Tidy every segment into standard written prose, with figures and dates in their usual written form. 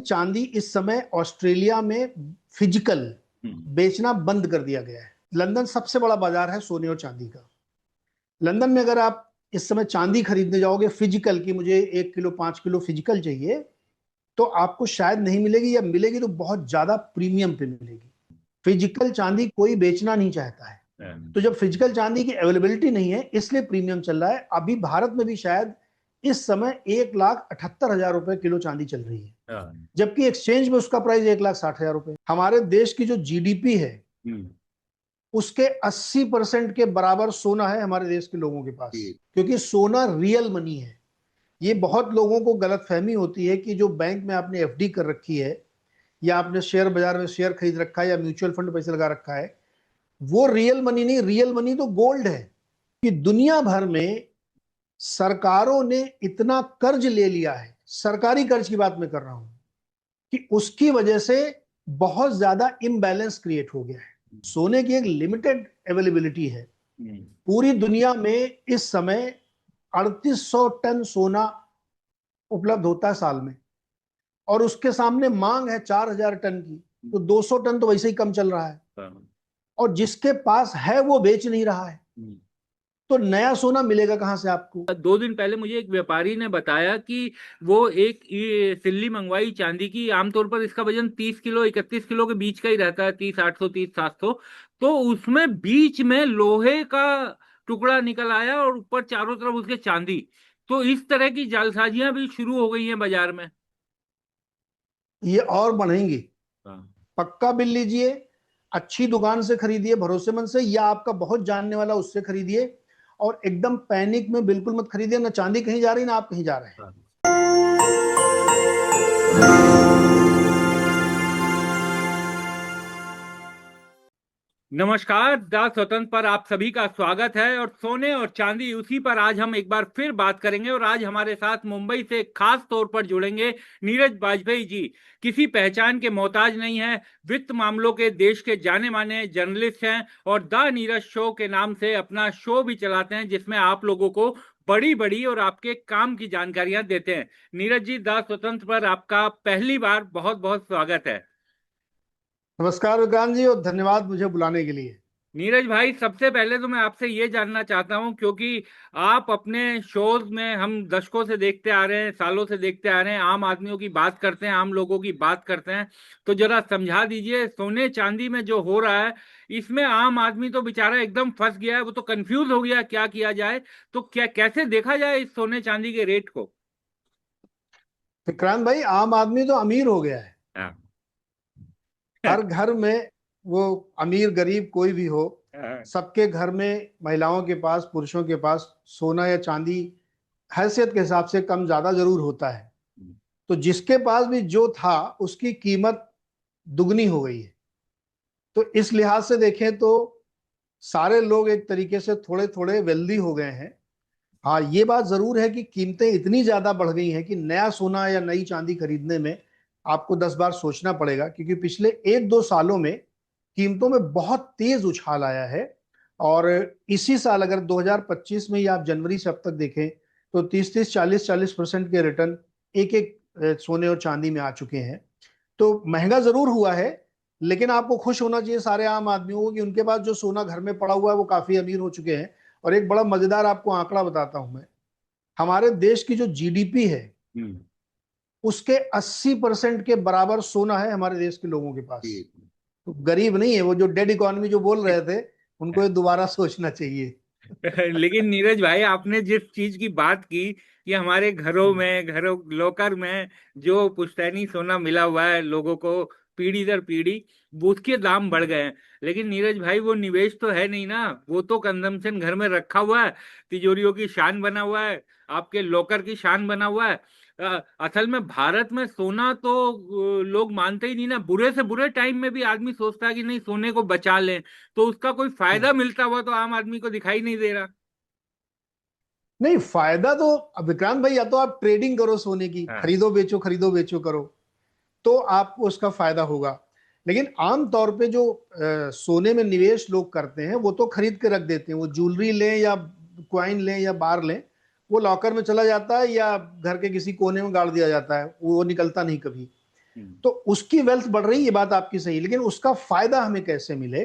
चांदी इस समय ऑस्ट्रेलिया में फिजिकल बेचना बंद कर दिया गया है। लंदन सबसे बड़ा बाजार है सोने और चांदी का। लंदन में अगर आप इस समय चांदी खरीदने जाओगे फिजिकल की, मुझे 1 किलो 5 किलो फिजिकल चाहिए, तो आपको शायद नहीं मिलेगी, या मिलेगी तो बहुत ज्यादा प्रीमियम पे मिलेगी। फिजिकल चांदी कोई बेचना नहीं चाहता है, तो जब फिजिकल चांदी की अवेलेबिलिटी नहीं है इसलिए प्रीमियम चल रहा है। अभी भारत में भी शायद इस समय 1,78,000 रुपए किलो चांदी चल रही है, जबकि एक्सचेंज में उसका प्राइस 1,60,000 रुपए। हमारे देश की जो जीडीपी है उसके 80% के बराबर सोना है हमारे देश के लोगों के पास, क्योंकि सोना रियल मनी है। ये बहुत लोगों को गलतफहमी होती है कि जो बैंक में आपने एफडी कर रखी है, या आपने शेयर बाजार में शेयर खरीद रखा है, या म्यूचुअल फंड पैसे लगा रखा है, वो रियल मनी नहीं। रियल मनी तो गोल्ड है। कि दुनिया भर में सरकारों ने इतना कर्ज ले लिया है, सरकारी कर्ज की बात मैं कर रहा हूं, कि उसकी वजह से बहुत ज्यादा इम्बैलेंस क्रिएट हो गया है। सोने की एक लिमिटेड अवेलेबिलिटी है। पूरी दुनिया में इस समय 3800 टन सोना उपलब्ध होता है साल में, और उसके सामने मांग है 4000 टन की, तो 200 टन तो वैसे ही कम चल रहा है, और जिसके पास है वो बेच नहीं रहा है, तो नया सोना मिलेगा कहां से आपको। 2 दिन पहले मुझे एक व्यापारी ने बताया कि वो एक सिल्ली मंगवाई चांदी की। आमतौर पर इसका वजन 30 किलो 31 किलो के बीच का ही रहता है, 30 800 30 700। तो उसमें बीच में लोहे का टुकड़ा निकल आया और ऊपर चारों तरफ उसके चांदी। तो इस तरह की जालसाजियां भी शुरू हो गई हैं बाजार में। ये और बढ़ेंगी। पक्का बिल लीजिए, अच्छी दुकान से खरीदिए, भरोसेमंद से, या आपका बहुत जानने वाला उससे खरीदिए, और एकदम पैनिक में बिल्कुल मत खरीदिए। ना चांदी कहीं जा रही, ना आप कहीं जा रहे हैं। नमस्कार, द स्वतंत्र पर आप सभी का स्वागत है। और सोने और चांदी, उसी पर आज हम एक बार फिर बात करेंगे। और आज हमारे साथ मुंबई से खास तौर पर जुड़ेंगे नीरज बाजपेयी जी। किसी पहचान के मोहताज नहीं है, वित्त मामलों के देश के जाने माने जर्नलिस्ट हैं, और द नीरज शो के नाम से अपना शो भी चलाते हैं, जिसमें आप लोगों को बड़ी बड़ी और आपके काम की जानकारियां देते हैं। नीरज जी, द स्वतंत्र पर आपका पहली बार बहुत बहुत स्वागत है। नमस्कार विक्रांत जी, और धन्यवाद मुझे बुलाने के लिए। नीरज भाई, सबसे पहले तो मैं आपसे ये जानना चाहता हूं, क्योंकि आप अपने शोज में, हम दशकों से देखते आ रहे हैं, सालों से देखते आ रहे हैं, आम आदमियों की बात करते हैं, आम लोगों की बात करते हैं। तो जरा समझा दीजिए, सोने चांदी में जो हो रहा है, इसमें आम आदमी तो बेचारा एकदम फंस गया है, वो तो कंफ्यूज हो गया क्या किया जाए। तो क्या, कैसे देखा जाए इस सोने चांदी के रेट को? विक्रांत भाई, आम आदमी तो अमीर हो गया है। हाँ। हर घर में, वो अमीर गरीब कोई भी हो, सबके घर में महिलाओं के पास, पुरुषों के पास सोना या चांदी हैसियत के हिसाब से कम ज्यादा जरूर होता है। तो जिसके पास भी जो था उसकी कीमत दुगनी हो गई है। तो इस लिहाज से देखें तो सारे लोग एक तरीके से थोड़े थोड़े वेल्दी हो गए हैं। हाँ, ये बात जरूर है कि कीमतें इतनी ज्यादा बढ़ गई हैं कि नया सोना या नई चांदी खरीदने में आपको 10 बार सोचना पड़ेगा, क्योंकि पिछले 1 2 सालों में कीमतों में बहुत तेज उछाल आया है। और इसी साल अगर 2025 में ही आप जनवरी से अब तक देखें, तो 30 30 40 40% के रिटर्न एक एक सोने और चांदी में आ चुके हैं। तो महंगा जरूर हुआ है, लेकिन आपको खुश होना चाहिए सारे आम आदमियों को कि उनके पास जो सोना घर में पड़ा हुआ है वो काफी अमीर हो चुके हैं। और एक बड़ा मजेदार आपको आंकड़ा बताता हूं मैं। हमारे देश की जो जीडीपी है उसके 80% के बराबर सोना है हमारे देश के लोगों के पास। तो गरीब नहीं है वो, जो डेड इकोनॉमी जो बोल रहे थे, उनको ये दोबारा सोचना चाहिए। लेकिन नीरज भाई, आपने जिस चीज की बात की कि हमारे घरों में, घरों लॉकर में जो पुश्तैनी सोना मिला हुआ है लोगों को पीढ़ी दर पीढ़ी, वो उसके दाम बढ़ गए हैं। लेकिन नीरज भाई, वो निवेश तो है नहीं ना, वो तो कंजम्पशन घर में रखा हुआ है, तिजोरियों की शान बना हुआ है, आपके लॉकर की शान बना हुआ है। असल में भारत में सोना तो लोग मानते ही नहीं ना। बुरे से बुरे टाइम में भी आदमी सोचता है कि नहीं, सोने को बचा लें, तो उसका कोई फायदा मिलता हुआ तो आम आदमी को दिखाई नहीं दे रहा। नहीं, फायदा तो, अब विक्रांत भाई, या तो आप ट्रेडिंग करो सोने की, हाँ। खरीदो बेचो करो, तो आपको उसका फायदा होगा। लेकिन आम तौर पे जो सोने में निवेश लोग करते हैं वो तो खरीद के रख देते हैं। वो ज्वेलरी लें या क्वाइन लें या बार लें, वो लॉकर में चला जाता है या घर के किसी कोने में गाड़ दिया जाता है, वो निकलता नहीं कभी। तो उसकी वेल्थ बढ़ रही है, ये बात आपकी सही, लेकिन उसका फायदा हमें कैसे मिले?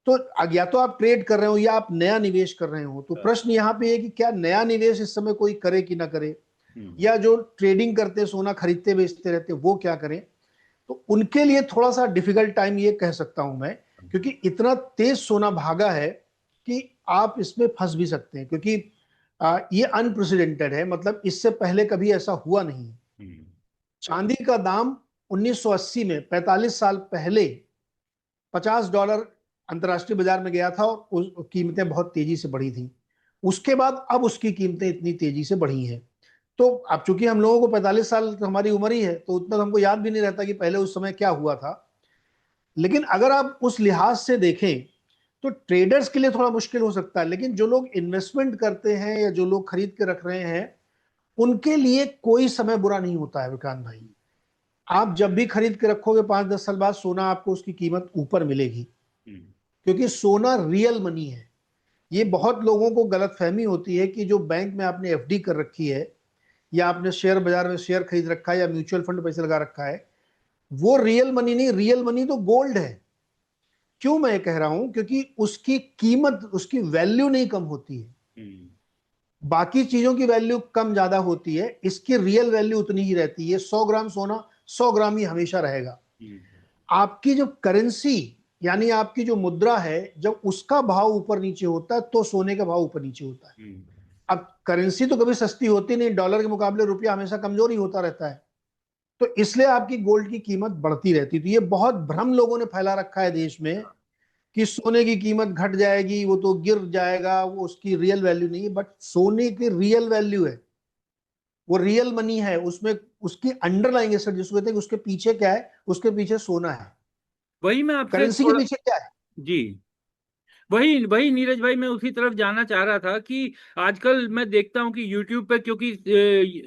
तो या तो आप ट्रेड कर रहे हो या आप नया निवेश कर रहे हो। तो प्रश्न यहाँ पे है कि क्या नया निवेश इस समय कोई करे कि ना करे, या जो ट्रेडिंग करते सोना खरीदते बेचते रहते वो क्या करें? तो उनके लिए थोड़ा सा डिफिकल्ट टाइम ये कह सकता हूं मैं, क्योंकि इतना तेज सोना भागा है कि आप इसमें फंस भी सकते हैं, क्योंकि ये अनप्रेसिडेंटेड है, मतलब इससे पहले कभी ऐसा हुआ नहीं। चांदी का दाम 1980 में 45 साल पहले $50 अंतर्राष्ट्रीय बाजार में गया था और कीमतें बहुत तेजी से बढ़ी थी। उसके बाद अब उसकी कीमतें इतनी तेजी से बढ़ी हैं। तो अब चूंकि हम लोगों को 45 साल हमारी उम्र ही है, तो उतना हमको याद भी नहीं रहता कि पहले उस समय क्या हुआ था। लेकिन अगर आप उस लिहाज से देखें तो ट्रेडर्स के लिए थोड़ा मुश्किल हो सकता है, लेकिन जो लोग इन्वेस्टमेंट करते हैं या जो लोग खरीद के रख रहे हैं उनके लिए कोई समय बुरा नहीं होता है विक्रांत भाई। आप जब भी खरीद के रखोगे 5-10 साल बाद सोना आपको उसकी कीमत ऊपर मिलेगी, क्योंकि सोना रियल मनी है। ये बहुत लोगों को गलतफहमी होती है कि जो बैंक में आपने एफडी कर रखी है या आपने शेयर बाजार में शेयर खरीद रखा है या म्यूचुअल फंड पैसे लगा रखा है, वो रियल मनी नहीं। रियल मनी तो गोल्ड है। क्यों मैं कह रहा हूं? क्योंकि उसकी कीमत, उसकी वैल्यू नहीं कम होती है। बाकी चीजों की वैल्यू कम ज्यादा होती है, इसकी रियल वैल्यू उतनी ही रहती है। 100 ग्राम सोना 100 ग्राम ही हमेशा रहेगा। आपकी जो करेंसी यानी आपकी जो मुद्रा है, जब उसका भाव ऊपर नीचे होता है तो सोने का भाव ऊपर नीचे होता है। अब करेंसी तो कभी सस्ती होती नहीं, डॉलर के मुकाबले रुपया हमेशा कमजोर ही होता रहता है, तो इसलिए आपकी गोल्ड की कीमत बढ़ती रहती। तो ये बहुत भ्रम लोगों ने फैला रखा है देश में कि सोने की कीमत घट जाएगी, वो तो गिर जाएगा, वो उसकी रियल वैल्यू नहीं है। बट सोने की रियल वैल्यू है, वो रियल मनी है। उसमें उसकी अंडरलाइंग एसेट जिसको कहते हैं, उसके पीछे क्या है? उसके पीछे सोना है। वही मैं आपसे करेंसी के थोड़ा, पीछे क्या है? जी, वही वही नीरज भाई, मैं उसी तरफ जाना चाह रहा था कि आजकल मैं देखता हूं कि YouTube पे, क्योंकि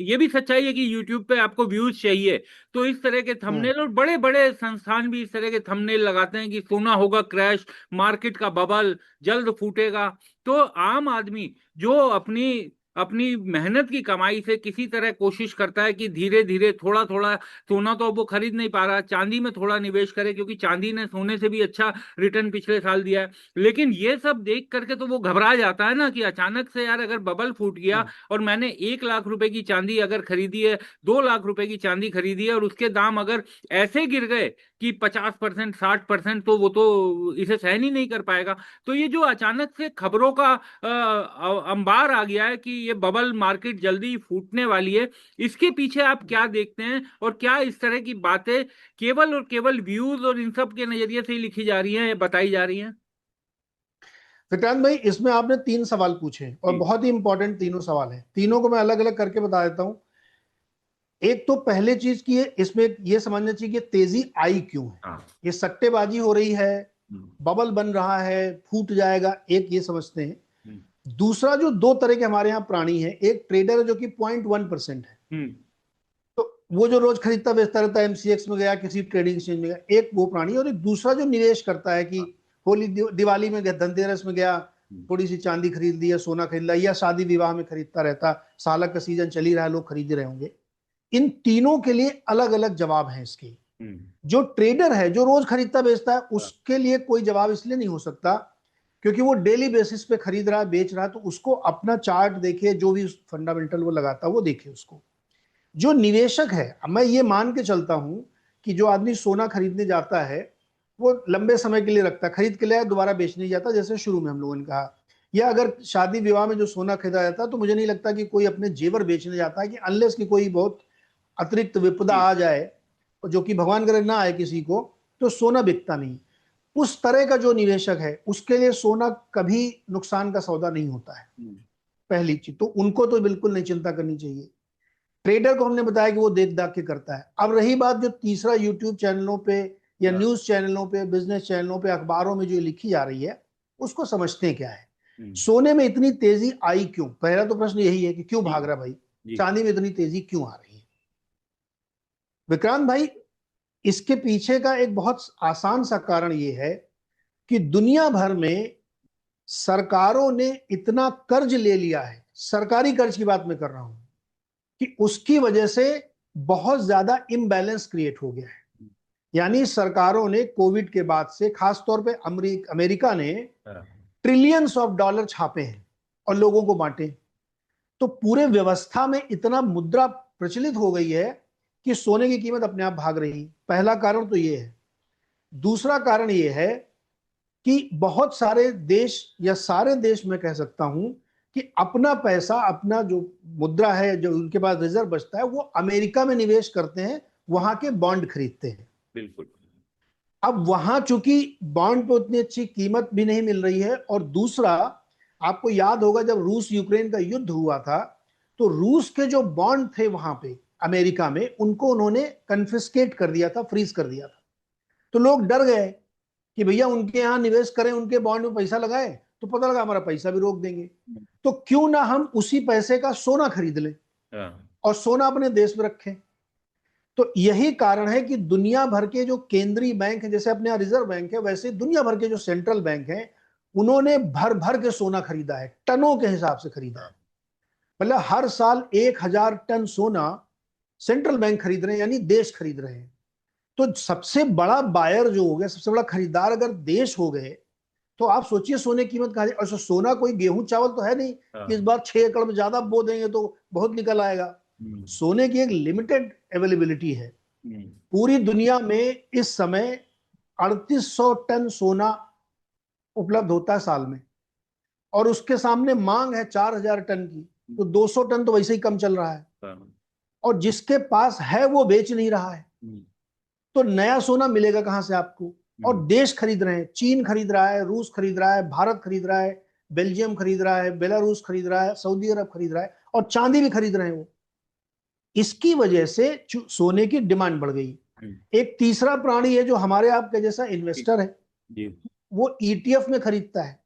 ये भी सच्चाई है कि YouTube पे आपको व्यूज चाहिए, तो इस तरह के हम्म थंबनेल, और बड़े बड़े संस्थान भी इस तरह के थंबनेल लगाते हैं कि सोना होगा क्रैश, मार्केट का बबल जल्द फूटेगा। तो आम आदमी जो अपनी अपनी मेहनत की कमाई से किसी तरह कोशिश करता है कि धीरे धीरे थोड़ा थोड़ा, सोना तो अब वो खरीद नहीं पा रहा, चांदी में थोड़ा निवेश करे, क्योंकि चांदी ने सोने से भी अच्छा रिटर्न पिछले साल दिया है। लेकिन ये सब देख करके तो वो घबरा जाता है ना कि अचानक से यार अगर बबल फूट गया हम्म और मैंने 1 लाख रुपए की चांदी अगर खरीदी है, 2 लाख रुपए की चांदी खरीदी है, और उसके दाम अगर ऐसे गिर गए कि 50%, 60%, तो वो तो इसे सहन ही नहीं कर पाएगा। तो ये जो अचानक से खबरों का अंबार आ गया है कि ये बबल मार्केट जल्दी फूटने वाली है, इसके पीछे आप क्या देखते हैं? और क्या इस तरह की बातें केवल और केवल व्यूज और इन सब के नजरिए से ही लिखी जा रही हैं या बताई जा रही हैं? विक्रांत भाई, इसमें आपने 3 सवाल पूछे और जी। बहुत ही इंपॉर्टेंट तीनों सवाल हैं। तीनों को मैं अलग अलग करके बता देता हूं। एक तो पहले चीज की है, इसमें यह समझना चाहिए कि तेजी आई क्यों है। हाँ। ये सट्टेबाजी हो रही है, हम्म। बबल बन रहा है, फूट जाएगा, एक ये समझते हैं। हम्म। दूसरा, जो दो तरह के हमारे यहाँ प्राणी है, एक ट्रेडर है जो कि 0.1% है, हम्म। तो वो जो रोज खरीदता बेचता रहता है, एमसीएक्स में गया, किसी ट्रेडिंग एक्सचेंज में गया, एक वो प्राणी। और एक दूसरा जो निवेश करता है कि होली दिवाली में गया, धनतेरस में गया, थोड़ी सी चांदी खरीद ली या सोना खरीद लिया, या शादी विवाह में खरीदता रहता, सालक का सीजन चल ही रहा है, लोग खरीद रहे होंगे। इन तीनों के लिए अलग अलग जवाब है इसके। जो ट्रेडर है, जो रोज खरीदता बेचता है, उसके लिए कोई जवाब इसलिए नहीं हो सकता क्योंकि वो डेली बेसिस पे खरीद रहा है, बेच रहा है, तो उसको अपना चार्ट देखिए, जो भी फंडामेंटल वो लगाता है वो देखिए उसको। जो निवेशक है, मैं ये मान के चलता हूं कि जो आदमी सोना खरीदने जाता है वो लंबे समय के लिए रखता है, खरीद के लिए दोबारा बेचने नहीं जाता, जैसे शुरू में हम लोगों ने कहा। या अगर शादी विवाह में जो सोना खरीदा जाता है, तो मुझे नहीं लगता कि कोई अपने जेवर बेचने जाता है, कि अनलेस की कोई बहुत अतिरिक्त विपदा आ जाए, जो कि भगवान करे ना आए किसी को, तो सोना बिकता नहीं। उस तरह का जो निवेशक है उसके लिए सोना कभी नुकसान का सौदा नहीं होता है, पहली चीज तो उनको तो बिल्कुल नहीं चिंता करनी चाहिए। ट्रेडर को हमने बताया कि वो देख दाख के करता है। अब रही बात जो तीसरा, यूट्यूब चैनलों पे या न्यूज चैनलों पे, बिजनेस चैनलों पे, अखबारों में जो लिखी जा रही है, उसको समझते हैं क्या है। सोने में इतनी तेजी आई क्यों? पहला तो प्रश्न यही है कि क्यों भाग रहा भाई, चांदी में इतनी तेजी क्यों आ रही है? विक्रांत भाई, इसके पीछे का एक बहुत आसान सा कारण यह है कि दुनिया भर में सरकारों ने इतना कर्ज ले लिया है, सरकारी कर्ज की बात मैं कर रहा हूं, कि उसकी वजह से बहुत ज्यादा इम्बैलेंस क्रिएट हो गया है। यानी सरकारों ने कोविड के बाद से, खासतौर पे अमेरिका ने ट्रिलियंस ऑफ डॉलर छापे हैं और लोगों को बांटे। तो पूरे व्यवस्था में इतना मुद्रा प्रचलित हो गई है कि सोने की कीमत अपने आप भाग रही। पहला कारण तो ये है। दूसरा कारण ये है कि बहुत सारे देश, या सारे देश मैं कह सकता हूं, कि अपना पैसा, अपना जो मुद्रा है, जो उनके पास रिजर्व बचता है, वो अमेरिका में निवेश करते हैं, वहां के बॉन्ड खरीदते हैं। बिल्कुल। अब वहां चूंकि बॉन्ड पे उतनी अच्छी कीमत भी नहीं मिल रही है, और दूसरा, आपको याद होगा जब रूस यूक्रेन का युद्ध हुआ था, तो रूस के जो बॉन्ड थे वहां पे अमेरिका में, उनको उन्होंने कन्फिस्केट कर दिया था, फ्रीज कर दिया था। तो लोग डर गए कि भैया उनके यहां निवेश करें, उनके बॉन्ड में पैसा लगाए, तो पता लगा हमारा पैसा भी रोक देंगे, तो क्यों ना हम उसी पैसे का सोना खरीद लें और सोना अपने देश में रखें। तो यही कारण है कि दुनिया भर के जो केंद्रीय बैंक हैं, जैसे अपने यहाँ रिजर्व बैंक है, वैसे दुनिया भर के जो सेंट्रल बैंक हैं, उन्होंने भर भर के सोना खरीदा है, टनों के हिसाब से खरीदा है। मतलब हर साल 1,000 टन सोना सेंट्रल बैंक खरीद रहे हैं, यानी देश खरीद रहे हैं। तो सबसे बड़ा बायर जो हो गया, सबसे बड़ा खरीदार अगर देश हो गए, तो आप सोचिए सोने की कीमत कहां। और सोना कोई गेहूं चावल तो है नहीं कि इस बार 6 एकड़ में ज्यादा बो देंगे तो बहुत निकल आएगा। सोने की एक लिमिटेड अवेलेबिलिटी है। पूरी दुनिया में इस समय 3800 टन सोना उपलब्ध होता है साल में, और उसके सामने मांग है 4000 टन की, तो 200 टन तो वैसे ही कम चल रहा है, और जिसके पास है वो बेच नहीं रहा है। तो नया सोना मिलेगा कहां से आपको। और देश खरीद रहे हैं, चीन खरीद रहा है, रूस खरीद रहा है, भारत खरीद रहा है, बेल्जियम खरीद रहा है, बेलारूस खरीद रहा है, सऊदी अरब खरीद रहा है, और चांदी भी खरीद रहे हैं वो। इसकी वजह से सोने की डिमांड बढ़ गई। एक तीसरा प्राणी है जो हमारे आपके जैसा इन्वेस्टर है, वो ईटीएफ में खरीदता है।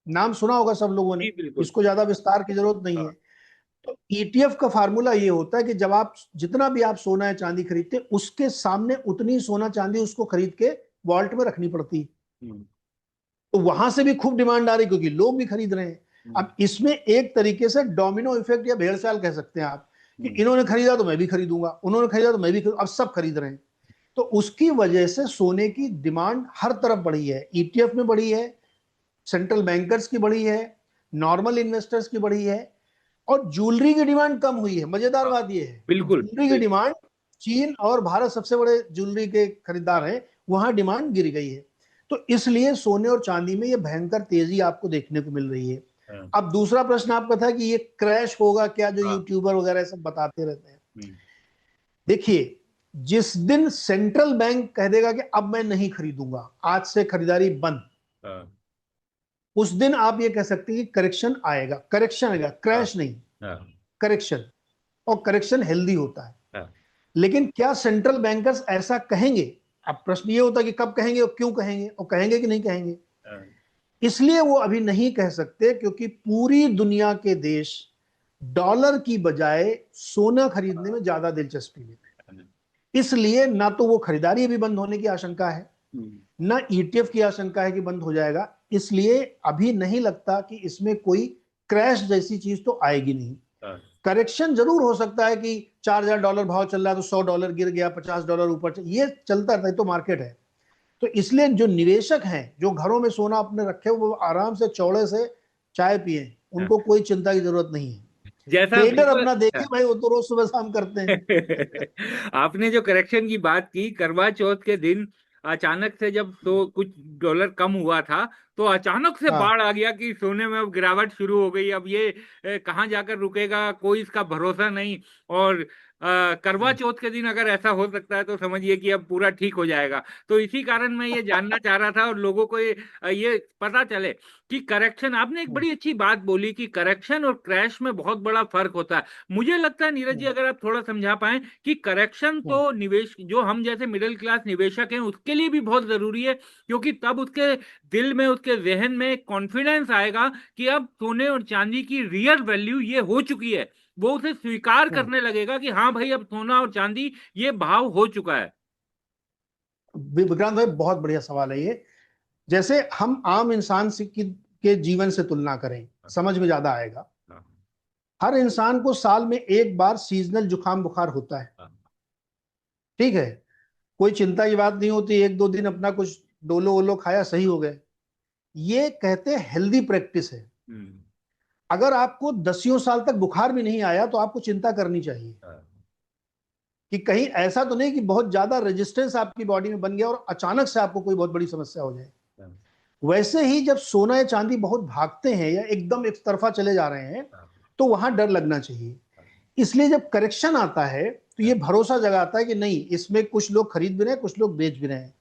नाम सुना होगा सब लोगों ने, इसको ज्यादा विस्तार की जरूरत नहीं है। तो ईटीएफ का फार्मूला ये होता है कि जब आप जितना भी आप सोना या चांदी खरीदते, उसके सामने उतनी सोना चांदी उसको खरीद के वॉल्ट में रखनी पड़ती। तो वहां से भी खूब डिमांड आ रही, क्योंकि लोग भी खरीद रहे हैं। अब इसमें एक तरीके से डोमिनो इफेक्ट या भेड़चाल कह सकते हैं आप, कि इन्होंने खरीदा तो मैं भी खरीदूंगा, उन्होंने खरीदा तो मैं भी खरीदूंगा, अब सब खरीद रहे हैं। तो उसकी वजह से सोने की डिमांड हर तरफ बढ़ी है। ईटीएफ में बढ़ी है, सेंट्रल बैंकर्स की बढ़ी है, नॉर्मल इन्वेस्टर्स की बढ़ी है, और ज्वेलरी की डिमांड कम हुई है। मजेदार बात यह है, बिल्कुल ज्वेलरी की डिमांड, चीन और भारत सबसे बड़े ज्वेलरी के खरीदार हैं, वहां डिमांड गिर गई है। तो इसलिए सोने और चांदी में ये भयंकर तेजी आपको देखने को मिल रही है। अब दूसरा प्रश्न आपका था कि ये क्रैश होगा क्या, जो यूट्यूबर वगैरह सब बताते रहते हैं। देखिए, जिस दिन सेंट्रल बैंक कह देगा कि अब मैं नहीं खरीदूंगा, आज से खरीदारी बंद, उस दिन आप ये कह सकते हैं कि करेक्शन आएगा। करेक्शन आएगा, क्रैश नहीं, करेक्शन। और करेक्शन हेल्दी होता है। लेकिन क्या सेंट्रल बैंकर्स ऐसा कहेंगे? अब प्रश्न ये होता है कि कब कहेंगे और क्यों कहेंगे, और कहेंगे कि नहीं कहेंगे। इसलिए वो अभी नहीं कह सकते, क्योंकि पूरी दुनिया के देश डॉलर की बजाय सोना खरीदने में ज्यादा दिलचस्पी लेते हैं। इसलिए ना तो वो खरीदारी अभी बंद होने की आशंका है, ना ईटीएफ की आशंका है कि बंद हो जाएगा। इसलिए अभी नहीं लगता कि इसमें कोई क्रैश जैसी चीज तो आएगी नहीं। करेक्शन जरूर हो सकता है कि $4000 भाव चल रहा है तो $100 गिर गया, $50 ऊपर, ये चलता रहता है, तो मार्केट है। तो इसलिए जो निवेशक हैं, जो घरों में सोना अपने रखे, वो आराम से चौड़े से चाय पिए, उनको कोई चिंता की जरूरत नहीं है। ट्रेडर अपना देखे भाई, वो तो रोज सुबह शाम करते हैं। आपने जो करेक्शन की बात की, करवा चौथ के दिन अचानक से जब तो कुछ डॉलर कम हुआ था, तो अचानक से बाढ़ आ गया कि सोने में अब गिरावट शुरू हो गई। अब ये कहाँ जाकर रुकेगा, कोई इसका भरोसा नहीं। और करवा चौथ के दिन अगर ऐसा हो सकता है तो समझिए कि अब पूरा ठीक हो जाएगा। तो इसी कारण मैं ये जानना चाह रहा था, और लोगों को ये पता चले कि करेक्शन, आपने एक बड़ी अच्छी बात बोली कि करेक्शन और क्रैश में बहुत बड़ा फर्क होता है। मुझे लगता है नीरज जी, अगर आप थोड़ा समझा पाए कि करेक्शन तो निवेश, जो हम जैसे मिडिल क्लास निवेशक हैं उसके लिए भी बहुत जरूरी है, क्योंकि तब उसके दिल में, उसके जहन में कॉन्फिडेंस आएगा कि अब सोने और चांदी की रियल वैल्यू ये हो चुकी है। वो उसे स्वीकार करने लगेगा कि हाँ भाई, अब सोना और चांदी ये भाव हो चुका है। विक्रांत भाई, बहुत बढ़िया सवाल है ये। जैसे हम आम इंसान से के जीवन से तुलना करें, समझ में ज्यादा आएगा। हर इंसान को साल में एक बार सीजनल जुकाम बुखार होता है, ठीक है, कोई चिंता की बात नहीं होती, एक दो दिन अपना कुछ डोलो वोलो खाया सही हो गए। ये कहते हैं हेल्दी प्रैक्टिस है। अगर आपको दसियों साल तक बुखार भी नहीं आया तो आपको चिंता करनी चाहिए कि कहीं ऐसा तो नहीं कि बहुत ज्यादा रेजिस्टेंस आपकी बॉडी में बन गया और अचानक से आपको कोई बहुत बड़ी समस्या हो जाए। वैसे ही जब सोना या चांदी बहुत भागते हैं या एकदम एक तरफा चले जा रहे हैं तो वहां डर लगना चाहिए। इसलिए जब करेक्शन आता है तो ये भरोसा जगाता है कि नहीं, इसमें कुछ लोग खरीद भी रहे हैं, कुछ लोग बेच भी रहे हैं।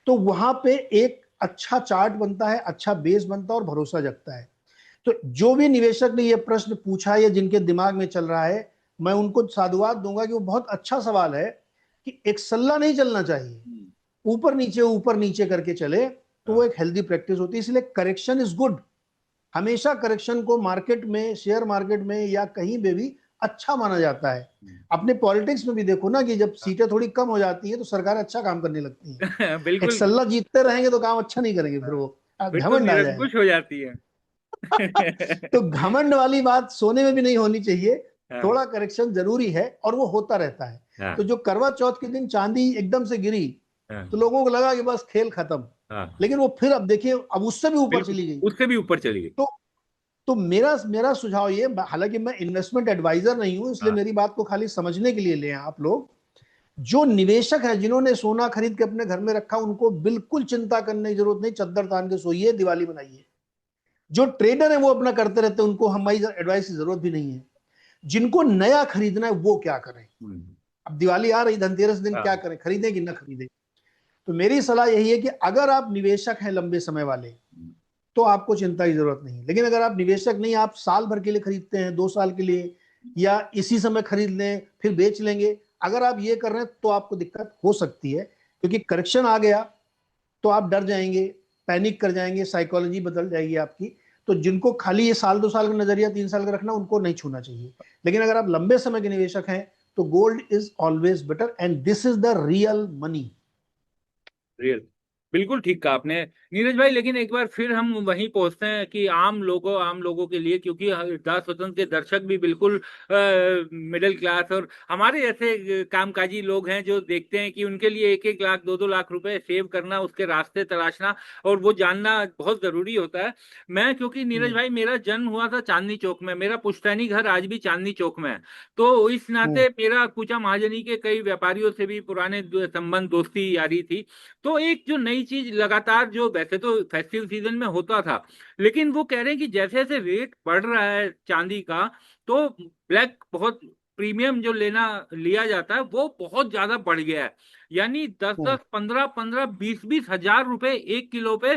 तो वहां पे एक अच्छा चार्ट बनता है, अच्छा बेस बनता है और भरोसा जगता है। तो जो भी निवेशक ने ये प्रश्न पूछा या जिनके दिमाग में चल रहा है, मैं उनको साधुवाद दूंगा कि वो बहुत अच्छा सवाल है कि एक सल्ला नहीं चलना चाहिए, ऊपर नीचे करके चले तो वो एक हेल्दी प्रैक्टिस होती है। इसलिए करेक्शन इज गुड। हमेशा करेक्शन को मार्केट में, शेयर मार्केट में या कहीं पे भी अच्छा माना जाता है। अपने पॉलिटिक्स में भी देखो ना कि जब सीटें थोड़ी कम हो जाती हैं तो सरकार अच्छा काम करने लगती है। एक बिल्कुल सल्ला जीतते रहेंगे तो काम अच्छा नहीं करेंगे, फिर वो फिर तो घमंड आ जाएगा। निरंकुश हो जाती है। तो घमंड वाली बात सोने में भी नहीं होनी चाहिए। हाँ थोड़ा करेक्शन जरूरी है और वो होता रहता है। हाँ तो जो करवा चौथ के दिन चांदी एकदम से गिरी हाँ तो लोगों को लगा कि बस खेल खत्म, हाँ लेकिन वो फिर अब देखिए अब उससे भी ऊपर बिल्कुल चली गई। उससे भी ऊपर चली गई। तो तो मेरा मेरा सुझाव ये, हालांकि मैं इन्वेस्टमेंट एडवाइजर नहीं हूं इसलिए हाँ मेरी बात को खाली समझने के लिए लें आप लोग। जो निवेशक है जिन्होंने सोना खरीद के अपने घर में रखा, उनको बिल्कुल चिंता करने की जरूरत नहीं, चद्दर तान के सोइए, दिवाली बनाइए। जो ट्रेडर है वो अपना करते रहते हैं, उनको हमारी एडवाइस की जरूरत भी नहीं है। जिनको नया खरीदना है वो क्या करें, अब दिवाली आ रही, धनतेरस दिन क्या हाँ करें, खरीदें कि ना खरीदें। तो मेरी सलाह यही है कि अगर आप निवेशक हैं लंबे समय वाले तो आपको चिंता की जरूरत नहीं। लेकिन अगर आप निवेशक नहीं, आप साल भर के लिए खरीदते हैं, 2 साल के लिए, या इसी समय खरीद लें फिर बेच लेंगे, अगर आप ये कर रहे हैं तो आपको दिक्कत हो सकती है। क्योंकि करेक्शन आ गया तो आप डर जाएंगे, पैनिक कर जाएंगे, साइकोलॉजी बदल जाएगी आपकी। तो जिनको खाली ये साल 2 साल का नजरिया, 3 साल का रखना, उनको नहीं छूना चाहिए। लेकिन अगर आप लंबे समय के निवेशक हैं तो gold is always better and this is the real money. Real बिल्कुल ठीक कहा आपने नीरज भाई। लेकिन एक बार फिर हम वहीं पहुंचते हैं कि आम लोगों के लिए, क्योंकि दास वतन के दर्शक भी बिल्कुल मिडिल क्लास और हमारे ऐसे कामकाजी लोग हैं जो देखते हैं कि उनके लिए 1-1 लाख 2-2 लाख रुपए सेव करना, उसके रास्ते तलाशना और वो जानना बहुत जरूरी होता है। मैं क्योंकि नीरज भाई मेरा जन्म हुआ था चांदनी चौक में, मेरा पुश्तैनी घर आज भी चांदनी चौक में है। तो इस नाते मेरा कुचा महाजनी के कई व्यापारियों से भी पुराने संबंध, दोस्ती यारी थी। तो एक जो नई चीज लगातार, जो वैसे तो फेस्टिव सीजन में होता था, लेकिन वो कह रहे हैं कि जैसे जैसे रेट बढ़ रहा है चांदी का, तो ब्लैक बहुत प्रीमियम जो लिया जाता है वो बहुत ज्यादा बढ़ गया है। यानी 10-10, 15-15, 20-20 हजार रुपए 1 किलो पे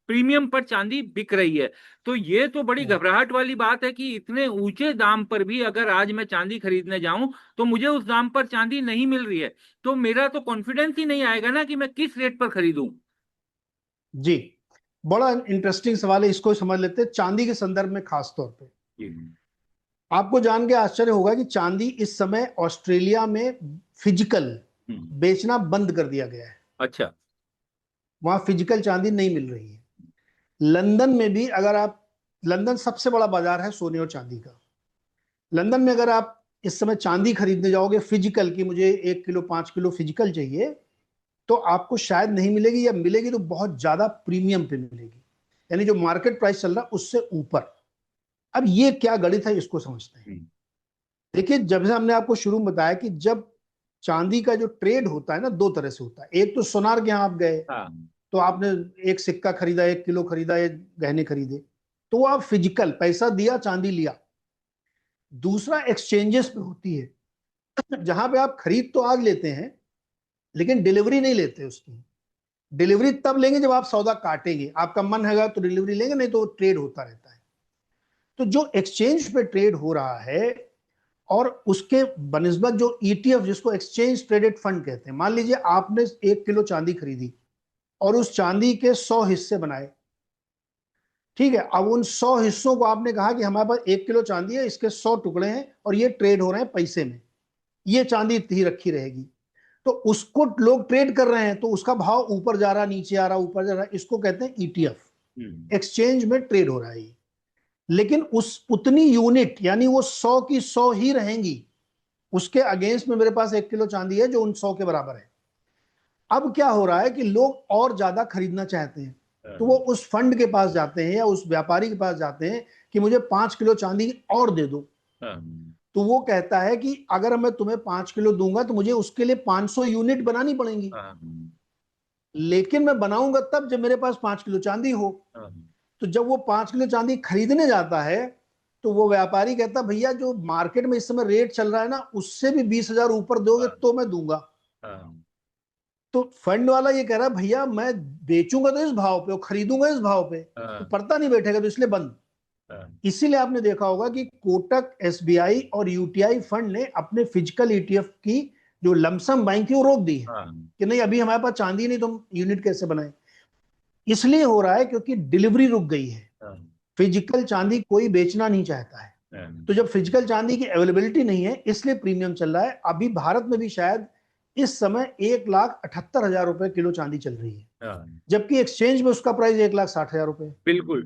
प्रीमियम पर चांदी बिक रही है। तो ये तो बड़ी घबराहट वाली बात है कि इतने ऊंचे दाम पर भी अगर आज मैं चांदी खरीदने जाऊं तो मुझे उस दाम पर चांदी नहीं मिल रही है। तो मेरा तो कॉन्फिडेंस ही नहीं आएगा ना कि मैं किस रेट पर खरीदूं। जी, बड़ा इंटरेस्टिंग सवाल है, इसको समझ लेते हैं चांदी के संदर्भ में खास तौर पे। आपको जान के आश्चर्य होगा कि चांदी इस समय ऑस्ट्रेलिया में फिजिकल बेचना बंद कर दिया गया है। अच्छा। वहां फिजिकल चांदी नहीं मिल रही है। लंदन में भी अगर आप, लंदन सबसे बड़ा बाजार है सोने और चांदी का। लंदन में अगर आप इस समय चांदी खरीदने जाओगे फिजिकल की, मुझे 1 किलो 5 किलो फिजिकल चाहिए, तो आपको शायद नहीं मिलेगी, या मिलेगी तो बहुत ज्यादा प्रीमियम पे मिलेगी, यानी जो मार्केट प्राइस चल रहा है उससे ऊपर। अब ये क्या गणित है, इसको समझते हैं। देखिए, जब से हमने आपको शुरू में बताया कि जब चांदी का जो ट्रेड होता है ना, दो तरह से होता है। एक तो सोनार के यहाँ आप गए हाँ तो आपने एक सिक्का खरीदा, 1 किलो खरीदा, या गहने खरीदे, तो वो आप फिजिकल पैसा दिया, चांदी लिया। दूसरा एक्सचेंजेस पे होती है, जहां पे आप खरीद तो आज लेते हैं लेकिन डिलीवरी नहीं लेते उसकी। डिलीवरी तब लेंगे जब आप सौदा काटेंगे, आपका मन हैगा तो डिलीवरी लेंगे, नहीं तो ट्रेड होता रहता है। तो जो एक्सचेंज पे ट्रेड हो रहा है और उसके बनिस्बत जो ईटीएफ, जिसको एक्सचेंज ट्रेडेड फंड कहते हैं, मान लीजिए आपने 1 किलो चांदी खरीदी और उस चांदी के 100 हिस्से बनाए। ठीक है, अब उन 100 हिस्सों को आपने कहा कि हमारे पास 1 किलो चांदी है, इसके 100 टुकड़े हैं और ये ट्रेड हो रहे हैं पैसे में, ये चांदी इतनी ही रखी रहेगी। तो उसको लोग ट्रेड कर रहे हैं, तो उसका भाव ऊपर जा रहा, नीचे आ रहा, ऊपर जा रहा, इसको कहते हैं ईटीएफ। एक्सचेंज में ट्रेड हो रहा है। लेकिन उस उतनी यूनिट, यानी वो 100 की 100 ही रहेंगी, उसके अगेंस्ट में मेरे पास 1 किलो चांदी है जो उन 100 के बराबर है। अब क्या हो रहा है कि लोग और ज्यादा खरीदना चाहते हैं, तो वो उस फंड के पास जाते हैं या उस व्यापारी के पास जाते हैं कि मुझे 5 किलो चांदी और दे दो। तो वो कहता है कि अगर मैं तुम्हें 5 किलो दूंगा तो मुझे उसके लिए 500 यूनिट बनानी पड़ेंगी, लेकिन मैं बनाऊंगा तब जब मेरे पास 5 किलो चांदी हो। तो जब वो 5 किलो चांदी खरीदने जाता है तो वो व्यापारी कहता, भैया जो मार्केट में इस समय रेट चल रहा है ना, उससे भी 20,000 ऊपर दोगे तो मैं दूंगा। तो फंड वाला ये कह रहा है, भैया मैं बेचूंगा तो इस भाव पे और खरीदूंगा इस भाव पे, तो पड़ता नहीं बैठेगा, तो इसलिए बंद। इसीलिए आपने देखा होगा कि कोटक, एसबीआई और यूटीआई फंड ने अपने फिजिकल ईटीएफ की जो लमसम बाइंग थी वो रोक दी है कि नहीं, अभी हमारे पास चांदी नहीं, तुम यूनिट कैसे बनाए। इसलिए हो रहा है क्योंकि डिलीवरी रुक गई है। फिजिकल चांदी कोई बेचना नहीं चाहता है, तो जब फिजिकल चांदी की अवेलेबिलिटी नहीं है इसलिए प्रीमियम चल रहा है। अभी भारत में भी शायद इस समय 1,78,000 रुपए किलो चांदी चल रही है, जबकि एक्सचेंज में उसका प्राइस 1,60,000 रुपए। बिल्कुल।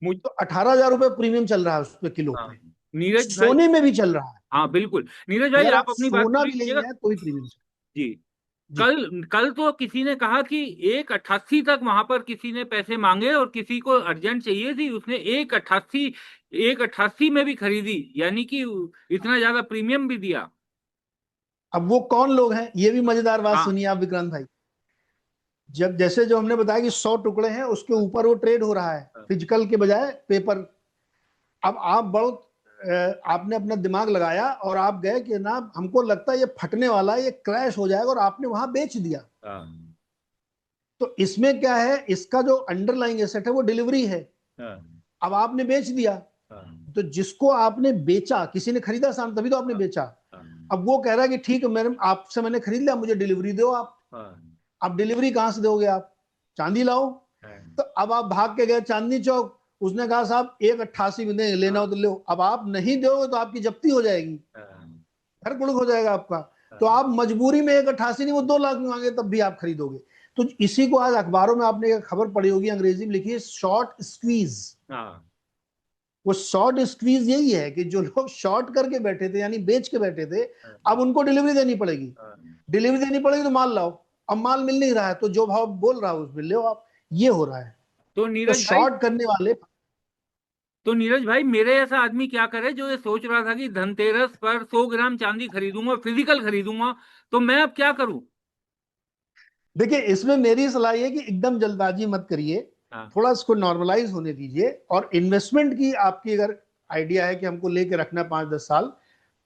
तो 18,000 रुपए प्रीमियम चल रहा है उस पे किलो पे। नीरज भाई, सोने में भी चल रहा है, हाँ बिल्कुल नीरज भाई, अगर आप आप अपनी बात सोना पूरी भी ले कीजिएगा। जाए तो भी प्रीमियम जी। जी। कल कल तो किसी ने कहा कि 1,88 तक वहां पर किसी ने पैसे मांगे और किसी को अर्जेंट चाहिए थी, उसने 1,88 में भी खरीदी, यानी कि इतना ज्यादा प्रीमियम भी दिया। अब वो कौन लोग हैं, ये भी मजेदार बात हाँ सुनिए आप विक्रांत भाई। जब जैसे जो हमने बताया कि 100 टुकड़े हैं, उसके ऊपर वो ट्रेड हो रहा है फिजिकल के बजाय पेपर। अब आप आपने अपना दिमाग लगाया और आप गए कि ना हमको लगता है ये फटने वाला है, ये क्रैश हो जाएगा, और आपने वहां बेच दिया। तो इसमें क्या है, इसका जो अंडरलाइंग एसेट है वो डिलीवरी है। अब आपने बेच दिया, तो जिसको आपने बेचा, किसी ने खरीदा सामान तभी तो आपने बेचा। अब वो कह रहा है कि ठीक है, मैंने खरीद लिया, मुझे डिलीवरी दो आप। अब डिलीवरी कहां से दोगे आप, चांदी लाओ। तो अब आप भाग के गए चांदनी चौक, उसने कहा साहब 1,88 में देंगे, लेना हो तो लो। अब आप नहीं दोगे तो आपकी जब्ती हो जाएगी, घर गुड़क हो जाएगा आपका। तो आप मजबूरी में 1,88 नहीं, वो 2 लाख में मांगे तब भी आप खरीदोगे। तो इसी को आज अखबारों में आपने एक खबर पढ़ी होगी, अंग्रेजी में लिखी है शॉर्ट स्क्वीज। वो शॉर्ट स्क्वीज यही है कि जो लोग शॉर्ट करके बैठे थे, यानी बेच के बैठे थे, अब उनको डिलीवरी देनी पड़ेगी। डिलीवरी देनी पड़ेगी तो माल लाओ। अब माल मिल नहीं रहा है तो जो भाव बोल रहा है उसमें ले आप। ये हो रहा है। तो तो नीरज भाई, शॉर्ट करने वाले, मेरे ऐसा आदमी क्या करे जो ये सोच रहा था कि धनतेरस पर 100 ग्राम चांदी खरीदूंगा, फिजिकल खरीदूंगा, तो मैं अब क्या करूं? देखिए इसमें मेरी सलाह है कि एकदम जल्दबाजी मत करिए, थोड़ा इसको नॉर्मलाइज होने दीजिए। और इन्वेस्टमेंट की आपकी अगर आइडिया है कि हमको लेके रखना 5-10 साल,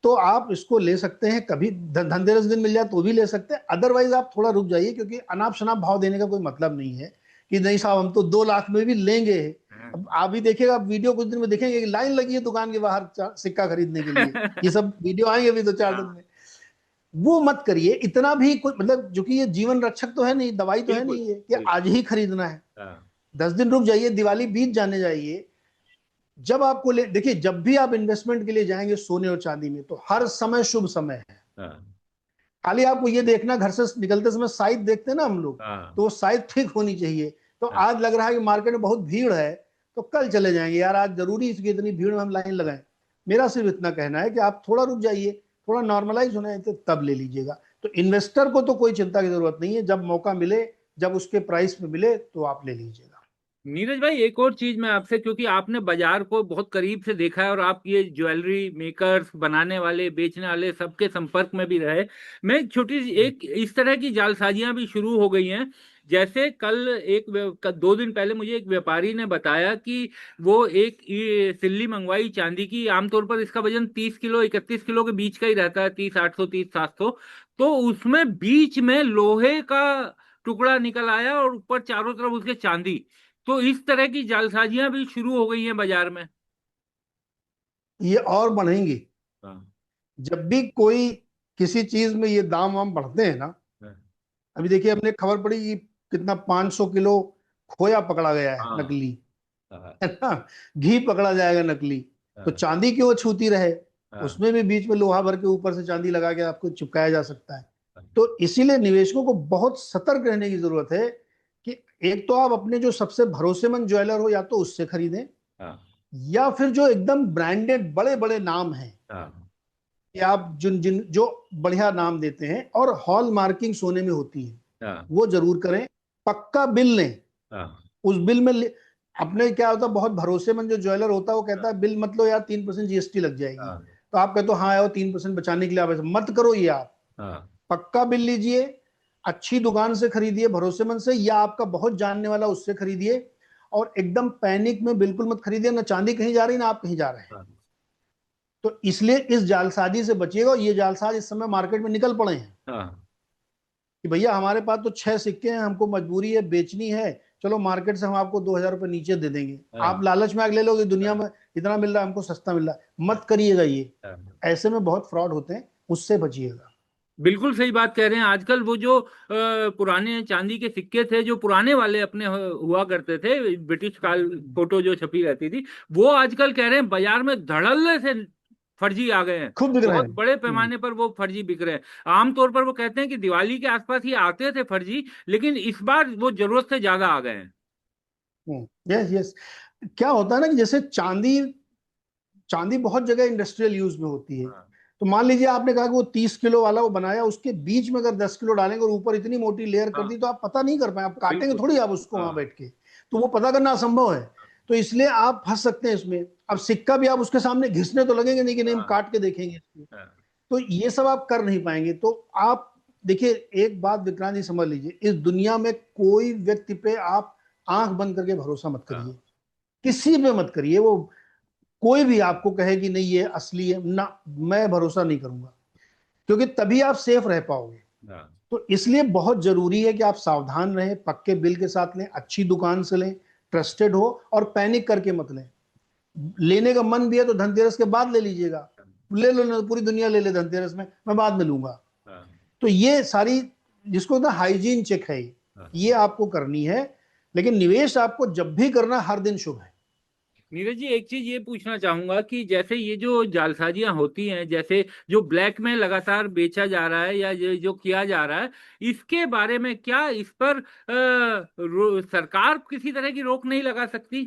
तो आप इसको ले सकते हैं, कभी धनतेरस दिन मिल जाए तो भी ले सकते हैं। अदरवाइज आप थोड़ा रुक जाइए, क्योंकि अनाप शनाप भाव देने का कोई मतलब नहीं है कि नहीं साहब हम तो 2 लाख में भी लेंगे। अब आप भी देखिएगा, आप वीडियो कुछ दिन में देखेंगे कि लाइन लगी है दुकान के बाहर सिक्का खरीदने के लिए। ये सब वीडियो आएंगे अभी 2-4 दिन में। वो मत करिए इतना भी, कोई मतलब, जो कि ये जीवन रक्षक तो है नहीं, दवाई तो है नहीं है कि आज ही खरीदना है। 10 दिन रुक जाइए, दिवाली बीत जाने जाइए। जब आपको देखिए, जब भी आप इन्वेस्टमेंट के लिए जाएंगे सोने और चांदी में, तो हर समय शुभ समय है। खाली आपको ये देखना, घर से निकलते समय साइड देखते हैं ना हम लोग, तो वो साइड ठीक होनी चाहिए। तो आज लग रहा है कि मार्केट में बहुत भीड़ है, तो कल चले जाएंगे, यार आज जरूरी इसकी इतनी भीड़ में हम लाइन लगाएं। मेरा सिर्फ इतना कहना है कि आप थोड़ा रुक जाइए, थोड़ा नॉर्मलाइज होना है तो तब ले लीजिएगा। तो इन्वेस्टर को तो कोई चिंता की जरूरत नहीं है, जब मौका मिले, जब उसके प्राइस में मिले तो आप ले लीजिएगा। नीरज भाई, एक और चीज मैं आपसे, क्योंकि आपने बाजार को बहुत करीब से देखा है और आप ये ज्वेलरी मेकर्स, बनाने वाले, बेचने वाले, सबके संपर्क में भी रहे, मैं एक छोटी सी, एक इस तरह की जालसाजियां भी शुरू हो गई हैं। जैसे कल 2 दिन पहले मुझे एक व्यापारी ने बताया कि वो एक सिल्ली मंगवाई चांदी की। आमतौर पर इसका वजन 30 किलो 31 किलो के बीच का ही रहता है, 30-800, 30-700। तो उसमें बीच में लोहे का टुकड़ा निकल आया और ऊपर चारों तरफ उसके चांदी। तो इस तरह की जालसाजियां भी शुरू हो गई हैं बाजार में। ये और बढ़ेंगी। हाँ। जब भी कोई किसी चीज में ये दाम वाम बढ़ते हैं ना, अभी देखिए हमने खबर पड़ी कि कितना 500 किलो खोया पकड़ा गया है हाँ। नकली, हाँ। है ना, घी पकड़ा जाएगा नकली। तो चांदी क्यों छूती रहे, उसमें भी बीच में लोहा भर के ऊपर से चांदी लगा के आपको चिपकाया जा सकता है। तो इसीलिए निवेशकों को बहुत सतर्क रहने की जरूरत है कि एक तो आप अपने जो सबसे भरोसेमंद ज्वेलर हो या तो उससे खरीदें, या फिर जो एकदम ब्रांडेड बड़े बड़े नाम हैं कि आप जिन जिन जो बढ़िया नाम देते हैं और हॉल मार्किंग सोने में होती है वो जरूर करें, पक्का बिल लें। उस बिल में अपने क्या होता है, बहुत भरोसेमंद जो ज्वेलर होता है वो कहता है बिल मत लो यार, 3% जीएसटी लग जाएगी, तो आप कहते हो हाँ यार 3% बचाने के लिए आप ऐसा मत करो। ये आप पक्का बिल लीजिए, अच्छी दुकान से खरीदिए, भरोसेमंद से, या आपका बहुत जानने वाला उससे खरीदिए, और एकदम पैनिक में बिल्कुल मत खरीदिए, ना चांदी कहीं जा रही ना आप कहीं जा रहे हैं। तो इसलिए इस जालसाजी से बचिएगा। ये जालसाज इस समय मार्केट में निकल पड़े हैं कि भैया हमारे पास तो 6 सिक्के हैं, हमको मजबूरी है बेचनी है, चलो मार्केट से हम आपको 2,000 रुपए नीचे दे देंगे, आप लालच में आग ले लोगे, दुनिया में इतना मिल रहा है हमको सस्ता मिल रहा है। मत करिएगा ये, ऐसे में बहुत फ्रॉड होते हैं, उससे बचिएगा। बिल्कुल सही बात कह रहे हैं। आजकल वो जो पुराने चांदी के सिक्के थे, जो पुराने वाले अपने हुआ करते थे, ब्रिटिश काल फोटो जो छपी रहती थी, वो आजकल कह रहे हैं बाजार में धड़ल्ले से फर्जी आ गए हैं, खूब बिक रहे बहुत हैं। बड़े पैमाने पर वो फर्जी बिक रहे हैं। आमतौर पर वो कहते हैं कि दिवाली के आसपास ही आते थे फर्जी, लेकिन इस बार वो जरूरत से ज्यादा आ गए हैं। Yes yes. क्या होता है ना कि जैसे चांदी चांदी बहुत जगह इंडस्ट्रियल यूज में होती है, तो मान लीजिए आपने कहा कि वो 30 किलो वाला वो बनाया, उसके बीच में अगर 10 किलो डालेंगे और ऊपर इतनी मोटी लेयर कर दी, तो आप पता नहीं कर पाए, आप काटेंगे थोड़ी आप उसको वहां बैठ के, तो वो पता करना असंभव है। तो इसलिए आप फंस सकते हैं इसमें। अब सिक्का भी आप उसके सामने घिसने तो लगेंगे नहीं कि नहीं हम काट के देखेंगे इसको, तो ये सब आप कर नहीं पाएंगे। तो आप देखिए, एक बात विक्रांत जी समझ लीजिए, इस दुनिया में कोई व्यक्ति पे आप आंख बंद करके भरोसा मत करिए, किसी पे मत करिए। वो कोई भी आपको कहे कि नहीं ये असली है ना, मैं भरोसा नहीं करूंगा, क्योंकि तभी आप सेफ रह पाओगे। तो इसलिए बहुत जरूरी है कि आप सावधान रहें, पक्के बिल के साथ लें, अच्छी दुकान से लें, ट्रस्टेड हो, और पैनिक करके मत लें। लेने का मन भी है तो धनतेरस के बाद ले लीजिएगा, ले लो ना, पूरी दुनिया ले ले धनतेरस में, मैं बाद में लूंगा। तो ये सारी जिसको ना हाइजीन चेक है, ये आपको करनी है। लेकिन निवेश आपको जब भी करना, हर दिन शुभ है। नीरज जी, एक चीज ये पूछना चाहूंगा कि जैसे ये जो जालसाजियां होती हैं, जैसे जो ब्लैक में लगातार बेचा जा रहा है या ये जो किया जा रहा है, इसके बारे में क्या इस पर सरकार किसी तरह की रोक नहीं लगा सकती?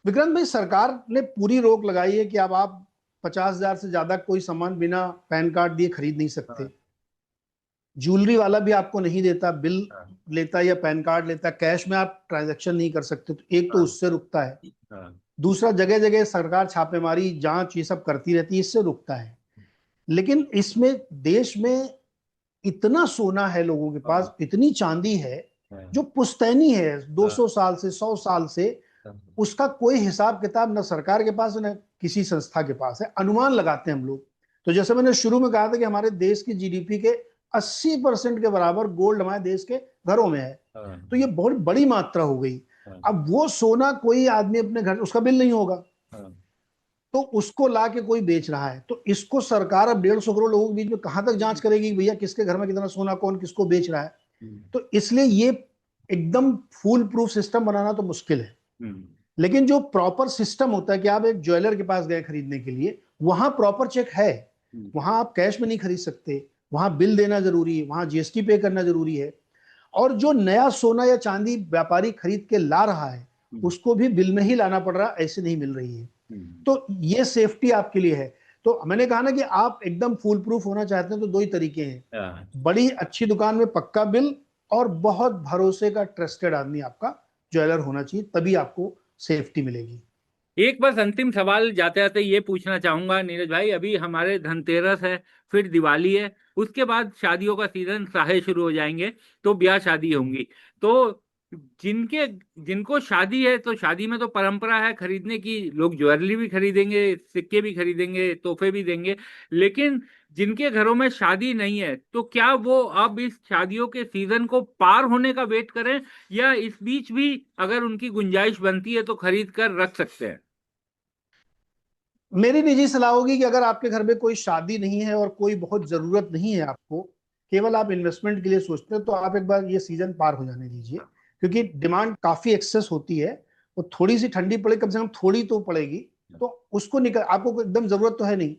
विक्रांत भाई, सरकार ने पूरी रोक लगाई है कि अब आप 50,000 से ज्यादा कोई सामान बिना पैन कार्ड दिए खरीद नहीं सकते। ज्वेलरी वाला भी आपको नहीं देता, बिल लेता या पैन कार्ड लेता, कैश में आप ट्रांजैक्शन नहीं कर सकते। तो एक तो उससे रुकता है, दूसरा जगह जगह सरकार छापेमारी जांच ये सब करती रहती है, इससे रुकता है। लेकिन इसमें देश में इतना सोना है लोगों के पास, इतनी चांदी है जो पुश्तैनी है 200 साल से 100 साल से, उसका कोई हिसाब किताब न सरकार के पास न किसी संस्था के पास है। अनुमान लगाते हैं हम लोग। तो जैसे मैंने शुरू में कहा था कि हमारे देश की जीडीपी के 80% के बराबर गोल्ड हमारे देश के घरों में है, तो ये बहुत बड़ी मात्रा हो गई। अब वो सोना कोई आदमी अपने घर, उसका बिल नहीं होगा, तो उसको ला के कोई बेच रहा है, तो इसको सरकार अब 150 करोड़ लोगों के बीच में कहां तक जांच करेगी भैया किसके घर में कितना सोना, कौन किसको बेच रहा है। तो इसलिए ये एकदम फूल प्रूफ सिस्टम बनाना तो मुश्किल है। लेकिन जो प्रॉपर सिस्टम होता है कि आप एक ज्वेलर के पास गए खरीदने के लिए, वहां प्रॉपर चेक है, वहां आप कैश में नहीं खरीद सकते, वहां बिल देना जरूरी है, वहां जीएसटी पे करना जरूरी है। और जो नया सोना या चांदी व्यापारी खरीद के ला रहा है, उसको भी बिल में ही लाना पड़ रहा है, ऐसे नहीं मिल रही है। तो ये सेफ्टी आपके लिए है। तो मैंने कहा ना कि आप एकदम फूल प्रूफ होना चाहते हैं तो दो ही तरीके हैं, बड़ी अच्छी दुकान में पक्का बिल, और बहुत भरोसे का ट्रस्टेड आदमी आपका ज्वेलर होना चाहिए, तभी आपको सेफ्टी मिलेगी। एक बस अंतिम सवाल जाते जाते ये पूछना चाहूंगा नीरज भाई, अभी हमारे धनतेरस है, फिर दिवाली है, उसके बाद शादियों का सीजन साहे शुरू हो जाएंगे, तो ब्याह शादी होंगी। तो जिनके जिनको शादी है, तो शादी में तो परंपरा है खरीदने की, लोग ज्वेलरी भी खरीदेंगे, सिक्के भी खरीदेंगे, तोहफे भी देंगे। लेकिन जिनके घरों में शादी नहीं है, तो क्या वो अब इस शादियों के सीजन को पार होने का वेट करें, या इस बीच भी अगर उनकी गुंजाइश बनती है तो खरीद कर रख सकते हैं? मेरी निजी सलाह होगी कि अगर आपके घर में कोई शादी नहीं है और कोई बहुत जरूरत नहीं है आपको, केवल आप इन्वेस्टमेंट के लिए सोचते हैं, तो आप एक बार ये सीजन पार हो जाने दीजिए, क्योंकि डिमांड काफी एक्सेस होती है। वो थोड़ी सी ठंडी पड़े, कम से कम थोड़ी तो पड़ेगी, तो उसको निकल, आपको एकदम जरूरत तो है नहीं,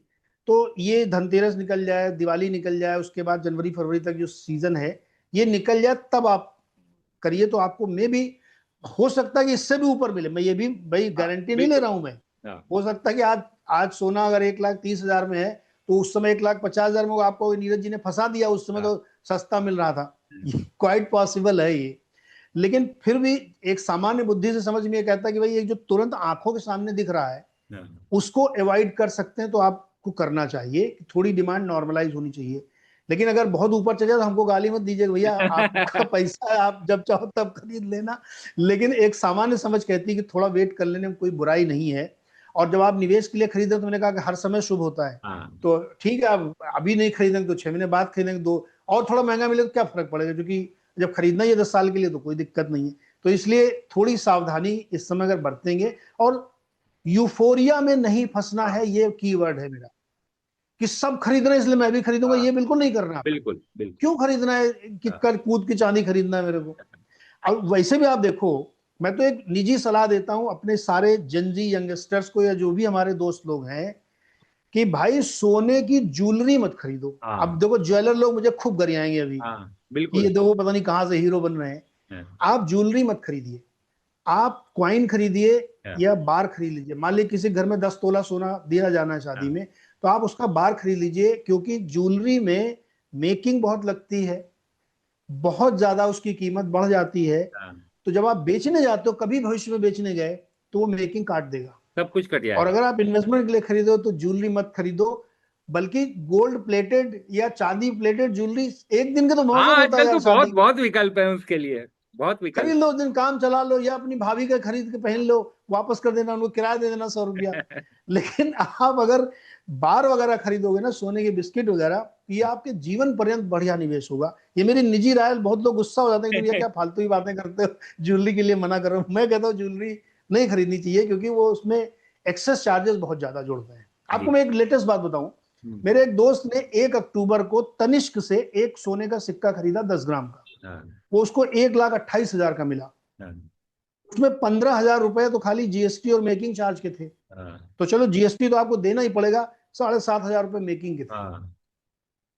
तो ये धनतेरस निकल जाए, दिवाली निकल जाए, उसके बाद जनवरी फरवरी तक जो सीजन है ये निकल जाए, तब आप करिए। तो आपको मे भी हो सकता है कि इससे भी ऊपर मिले, मैं ये भी भाई गारंटी नहीं ले रहा हूं मैं, हो सकता है कि आज आज सोना अगर 1,30,000 में है तो उस समय 1,50,000 में आपको नीरज जी ने फंसा दिया, उस समय तो सस्ता मिल रहा था। क्वाइट पॉसिबल है ये। लेकिन फिर भी एक सामान्य बुद्धि से समझ में ये कहता है कि भाई ये जो तुरंत आंखों के सामने दिख रहा है उसको अवॉइड कर सकते हैं तो आपको करना चाहिए, थोड़ी डिमांड नॉर्मलाइज होनी चाहिए। लेकिन अगर बहुत ऊपर चले जाए तो हमको गाली मत दीजिएगा भैया, आपका पैसा है, आप जब चाहो तब खरीद लेना। लेकिन एक सामान्य समझ कहती है कि थोड़ा वेट कर लेने में कोई बुराई नहीं है। और जब आप निवेश के लिए खरीदे तो मैंने कहा कि हर समय शुभ होता है, तो ठीक है आप अभी नहीं खरीदेंगे तो 6 महीने बाद खरीदेंगे, दो और थोड़ा महंगा मिले तो क्या फर्क पड़ेगा, क्योंकि जब खरीदना ही है 10 साल के लिए तो कोई दिक्कत नहीं है। तो इसलिए थोड़ी सावधानी इस समय अगर बरतेंगे, और यूफोरिया में नहीं फंसना है, ये कीवर्ड है मेरा, कि सब खरीद रहे हैं इसलिए मैं भी खरीदूंगा, ये बिल्कुल नहीं करना। बिल्कुल बिल्कुल। क्यों खरीदना है कि कर कूद की चांदी खरीदना है मेरे को। और वैसे भी आप देखो, मैं तो एक निजी सलाह देता हूं अपने सारे जनजी यंगस्टर्स को या जो भी हमारे दोस्त लोग हैं, कि भाई सोने की ज्वेलरी मत खरीदो। अब देखो ज्वेलर लोग मुझे खूब गरियाएंगे अभी कि ये देखो पता नहीं कहां से हीरो बन रहे हैं। आप ज्वेलरी मत खरीदिए, आप क्वाइन खरीदिए या बार खरीद लीजिए। मान लीजिए किसी घर में 10 तोला सोना दिया जाना है शादी में, तो आप उसका बार खरीद लीजिए, क्योंकि ज्वेलरी में मेकिंग बहुत लगती है, बहुत ज्यादा उसकी कीमत बढ़ जाती है। तो जब आप बेचने जाते हो, कभी भविष्य में बेचने गए तो वो मेकिंग काट देगा, सब कुछ कट जाएगा। और अगर आप इन्वेस्टमेंट के लिए खरीदो तो ज्वेलरी मत खरीदो, बल्कि गोल्ड प्लेटेड या चांदी प्लेटेड ज्वेलरी, एक दिन का तो मौसम होता है आजकल यार तो बहुत शादी, बहुत विकल्प है उसके लिए, बहुत खरीद विकल्प। लो, उस दिन काम चला लो, या अपनी भाभी का खरीद के पहन लो, वापस कर देना, उनको किराया दे देना 100 रुपया। लेकिन आप अगर बार वगैरह खरीदोगे ना, सोने के बिस्किट वगैरह, ये आपके जीवन पर्यंत बढ़िया निवेश होगा। ये मेरी निजी राय, बहुत लोग गुस्सा हो जाते हैं कि भैया क्या फालतू की बातें करते हो, ज्वेलरी के लिए मना कर रहे हो। मैं कहता हूँ ज्वेलरी नहीं खरीदनी चाहिए, क्योंकि वो उसमें एक्सेस चार्जेस बहुत ज्यादा जोड़ते हैं। आपको मैं एक लेटेस्ट बात बताऊं, मेरे एक दोस्त ने 1 अक्टूबर को तनिष्क से एक सोने का सिक्का खरीदा 10 ग्राम का, वो उसको 1,28,000 का मिला। उसमें 15,000 रुपए तो खाली जीएसटी और मेकिंग चार्ज के थे। तो चलो जीएसटी तो आपको देना ही पड़ेगा, 7,500 रुपए मेकिंग के थे।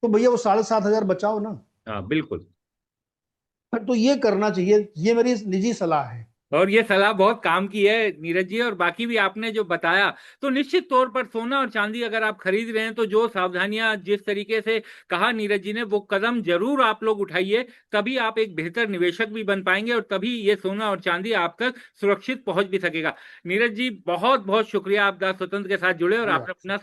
तो भैया वो 7,500 बचाओ ना। बिल्कुल। तो ये करना चाहिए, ये मेरी निजी सलाह है। और ये सलाह बहुत काम की है नीरज जी, और बाकी भी आपने जो बताया, तो निश्चित तौर पर सोना और चांदी अगर आप खरीद रहे हैं तो जो सावधानियां जिस तरीके से कहा नीरज जी ने, वो कदम जरूर आप लोग उठाइए, तभी आप एक बेहतर निवेशक भी बन पाएंगे और तभी ये सोना और चांदी आप तक सुरक्षित पहुंच भी सकेगा। नीरज जी बहुत बहुत शुक्रिया, आप दास स्वतंत्र के साथ जुड़े और आपने अपना